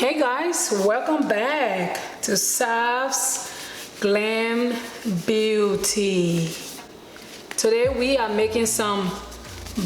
Hey guys, welcome back to SAF'S GLAM BEAUTY. Today we are making some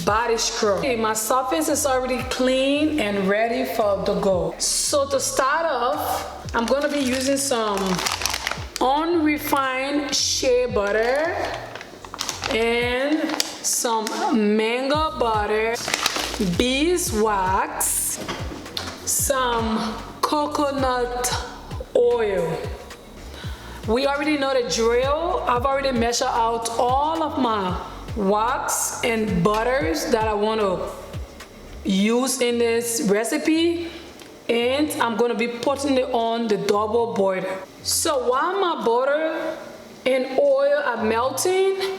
body scrub. Okay, my surface is already clean and ready for the go. So to start off, I'm going to be using some unrefined shea butter and some mango butter, beeswax, some coconut oil. We already know the drill. I've already measured out all of my wax and butters that I want to use in this recipe, and I'm going to be putting it on the double boiler. So while my butter and oil are melting,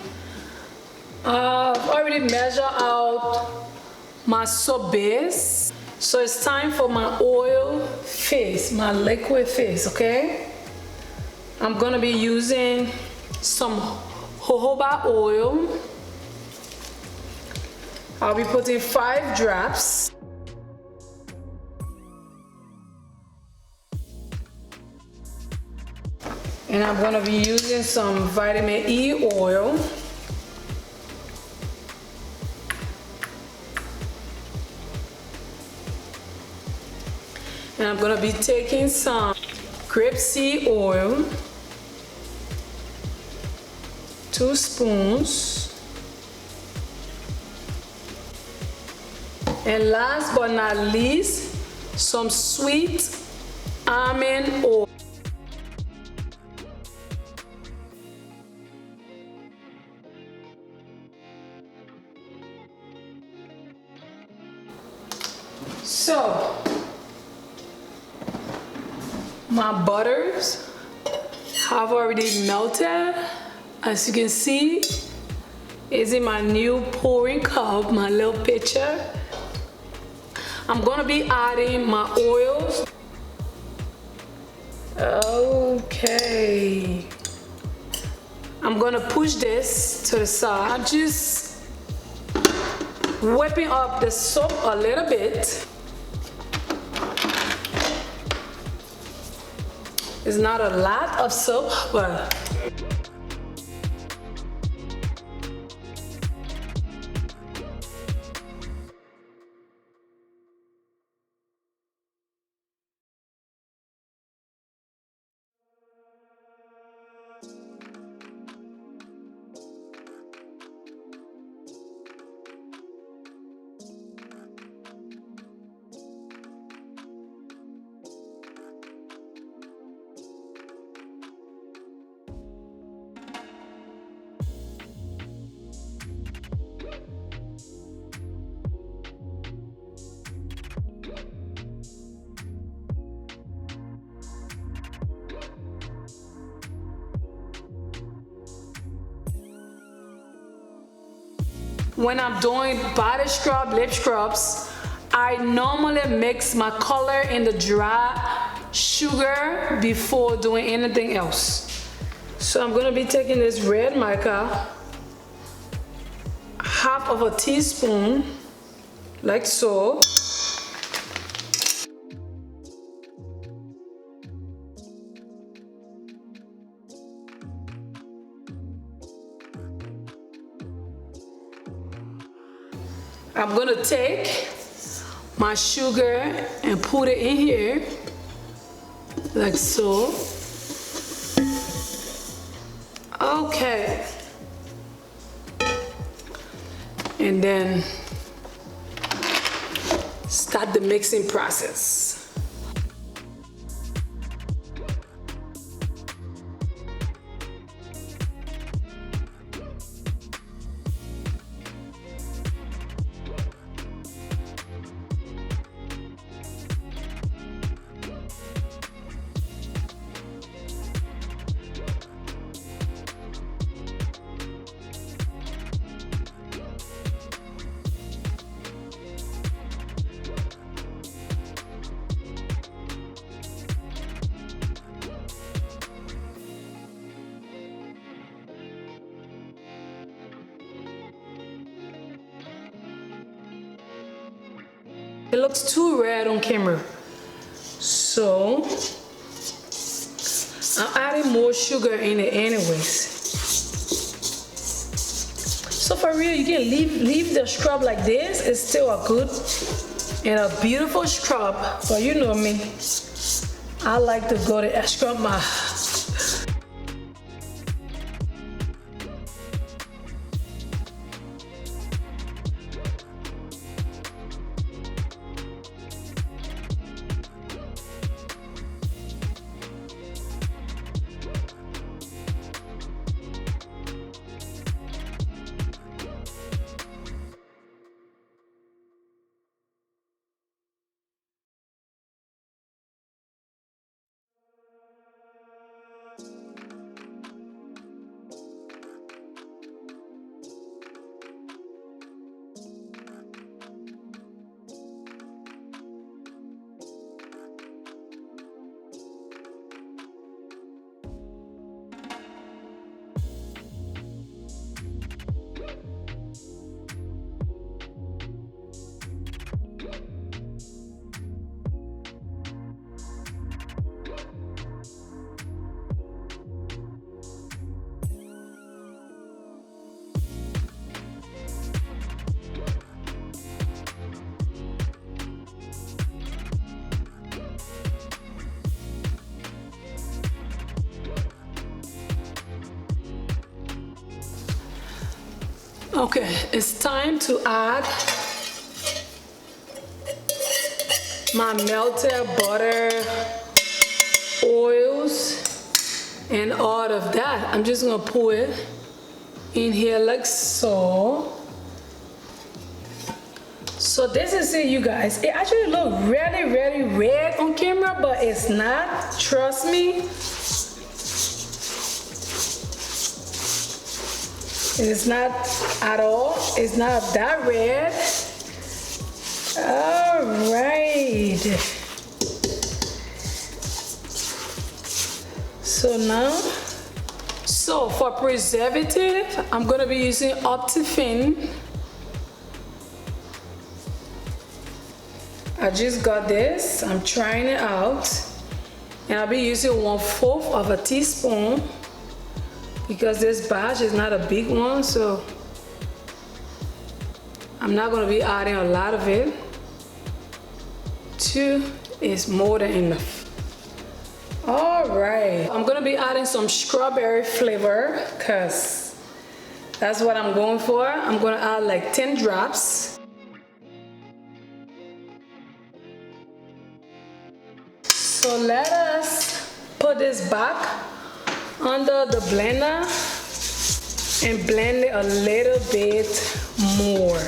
I've already measured out my soap base. So it's time for my oil phase, my liquid phase, okay? I'm gonna be using some jojoba oil. I'll be putting 5 drops. And I'm gonna be using some vitamin E oil. And I'm going to be taking some grapeseed oil, 2 spoons, and last but not least, some sweet almond oil. So my butters have already melted. As you can see, it's in my new pouring cup, my little pitcher. I'm gonna be adding my oils. Okay. I'm gonna push this to the side. I'm just whipping up the soap a little bit. It's not a lot of soap, but when I'm doing body scrub, lip scrubs, I normally mix my color in the dry sugar before doing anything else. So I'm gonna be taking this red mica, half of a teaspoon, like so. I'm gonna take my sugar and put it in here, like so. Okay. And then start the mixing process. It looks too red on camera. So I'm adding more sugar in it anyways. So for real, you can leave the scrub like this. It's still a good and a beautiful scrub. But you know me, I like to go the extra mile. Okay, it's time to add my melted butter, oils, and all of that. I'm just gonna pour it in here like so. So this is it, you guys. It actually looks really, really red on camera, but it's not, trust me. It's not at all. It's not that red. All right. So now, for preservative, I'm gonna be using Optifin. I just got this. I'm trying it out, and I'll be using 1/4 of a teaspoon. Because this batch is not a big one, so I'm not gonna be adding a lot of it. 2 is more than enough. All right, I'm gonna be adding some strawberry flavor because that's what I'm going for. I'm gonna add like 10 drops. So let us put this back under the blender and blend it a little bit more.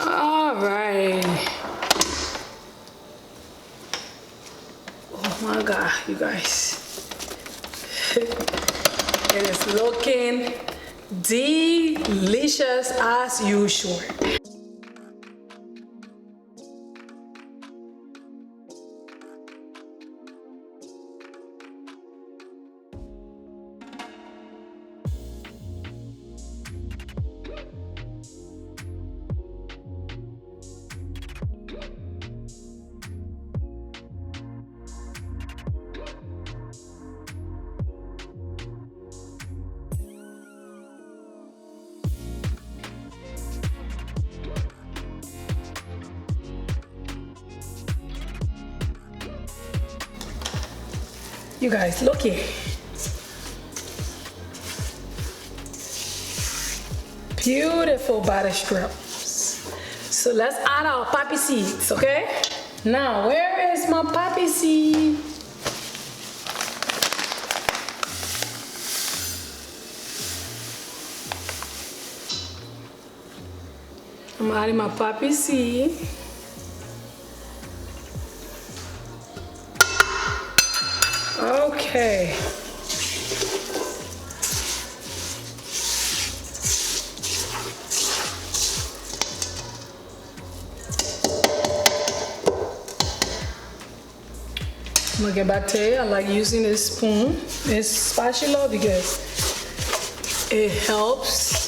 All right. Oh my God, you guys. It is looking delicious as usual. You guys, look here. Beautiful body strips. So let's add our poppy seeds, okay? Now, where is my poppy seed? I'm adding my poppy seed. Okay. I'm gonna get back to it. I like using this spoon, this spatula, because it helps.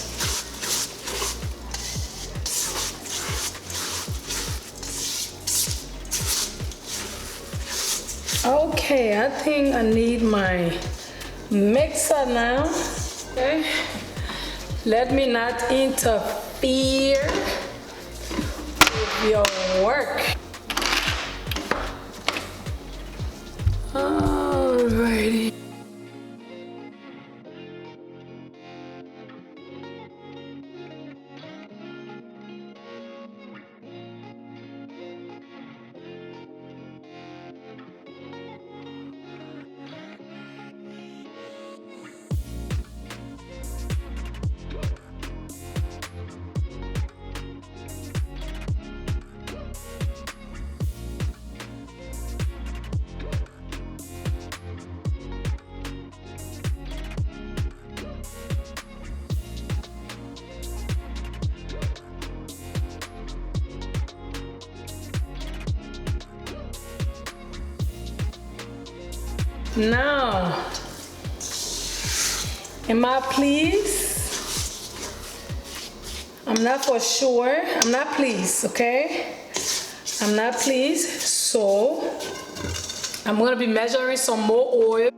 Okay, I think I need my mixer now. Okay, let me not interfere with your work. Alrighty. Now, am I pleased? I'm not for sure. I'm not pleased, okay? I'm not pleased, so I'm gonna be measuring some more oil.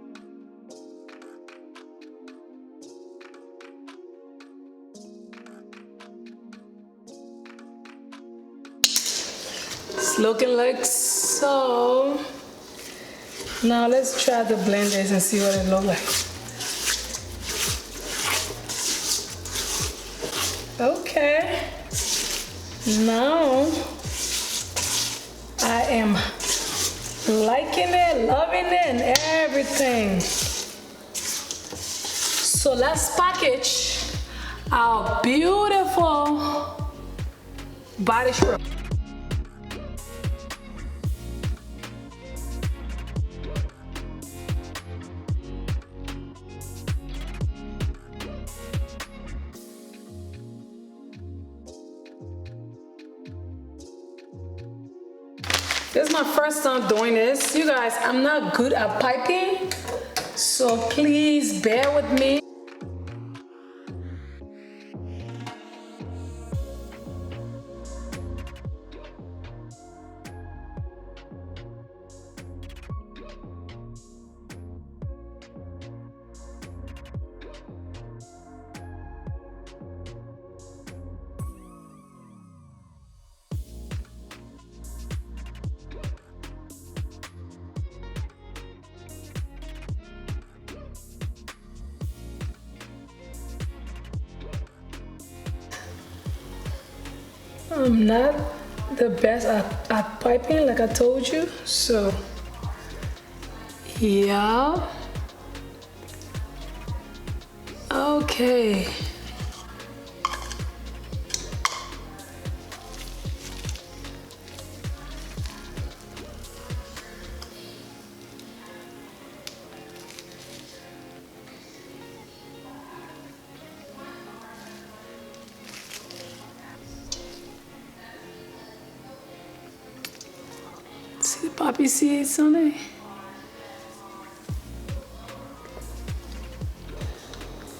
It's looking like so. Now let's try to blend this and see what it looks like. Okay. Now I am liking it, loving it, and everything. So let's package our beautiful body scrub. This is my first time doing this. You guys, I'm not good at piping, so please bear with me. I'm not the best at piping, like I told you, so yeah. Okay. See the poppy seeds on it?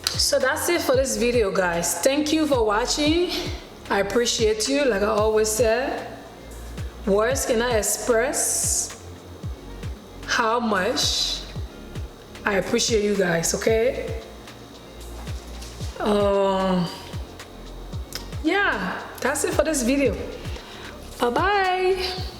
So that's it for this video, guys. Thank you for watching. I appreciate you. Like I always said, words cannot express how much I appreciate you guys, okay? Yeah, that's it for this video. Bye-bye.